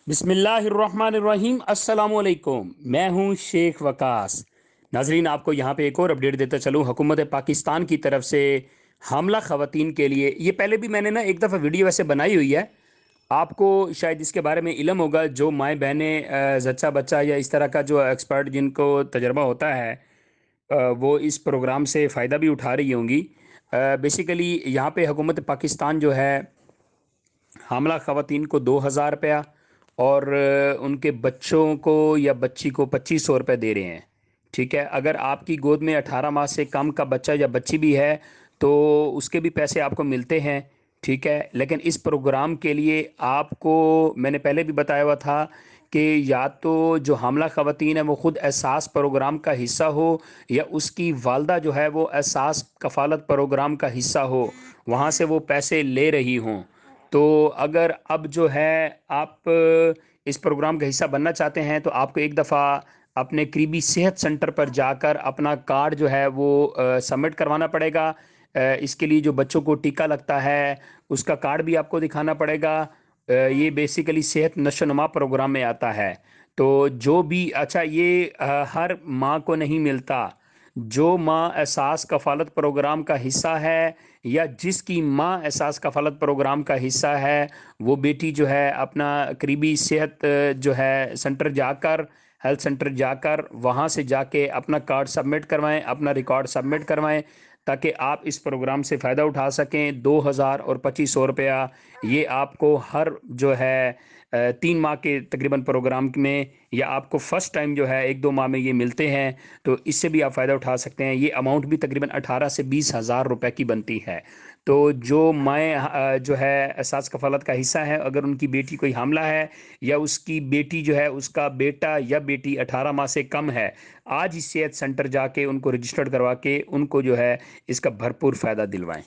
बिस्मिल्लाहिर्रहमानिर्रहीम अस्सलामुअलैकुम। मैं हूं शेख वकास। नाजरीन, आपको यहां पे एक और अपडेट देता चलूं। हुकूमत पाकिस्तान की तरफ से हामला ख़वातीन के लिए, ये पहले भी मैंने ना एक दफ़ा वीडियो वैसे बनाई हुई है, आपको शायद इसके बारे में इल्म होगा। जो माएँ बहनें जच्चा बच्चा या इस तरह का जो एक्सपर्ट जिनको तजर्बा होता है, वो इस प्रोग्राम से फ़ायदा भी उठा रही होंगी। बेसिकली यहाँ पे हुकूमत पाकिस्तान जो है हामला ख़वातीन को 2,000 रुपया और उनके बच्चों को या बच्ची को 2,500 रुपये दे रहे हैं। ठीक है, अगर आपकी गोद में 18 माह से कम का बच्चा या बच्ची भी है तो उसके भी पैसे आपको मिलते हैं। ठीक है, लेकिन इस प्रोग्राम के लिए आपको, मैंने पहले भी बताया हुआ था कि या तो जो हामला ख़वातीन है वो ख़ुद एहसास प्रोग्राम का हिस्सा हो, या उसकी वालदा जो है वो एहसास कफ़ालत प्रोग्राम का हिस्सा हो, वहाँ से वो पैसे ले रही हों। तो अगर अब जो है आप इस प्रोग्राम का हिस्सा बनना चाहते हैं तो आपको एक दफ़ा अपने करीबी सेहत सेंटर पर जाकर अपना कार्ड जो है वो सबमिट करवाना पड़ेगा। इसके लिए जो बच्चों को टीका लगता है उसका कार्ड भी आपको दिखाना पड़ेगा। ये बेसिकली सेहत नशोनुमा प्रोग्राम में आता है। तो जो भी, अच्छा ये हर माँ को नहीं मिलता। जो माँ एहसास कफ़ालत प्रोग्राम का हिस्सा है या जिसकी माँ एहसास कफ़ालत प्रोग्राम का हिस्सा है, वो बेटी जो है अपना करीबी सेहत जो है सेंटर जाकर, हेल्थ सेंटर जाकर वहाँ से जाके अपना कार्ड सबमिट करवाएं, अपना रिकॉर्ड सबमिट करवाएं, ताकि आप इस प्रोग्राम से फ़ायदा उठा सकें। 2,000 और 2,500 रुपया ये आपको हर जो है 3 माह के तकरीबन प्रोग्राम में, या आपको फ़र्स्ट टाइम जो है 1-2 माह में ये मिलते हैं। तो इससे भी आप फ़ायदा उठा सकते हैं। ये अमाउंट भी तकरीबन 18 से 20,000 रुपए की बनती है। तो जो माएँ जो है एहसास कफ़ालत का हिस्सा है, अगर उनकी बेटी कोई हामला है या उसकी बेटी जो है उसका बेटा या बेटी 18 माह से कम है, आज ही सेहत सेंटर जाके उनको रजिस्टर्ड करवा के उनको जो है इसका भरपूर फ़ायदा दिलवाएं।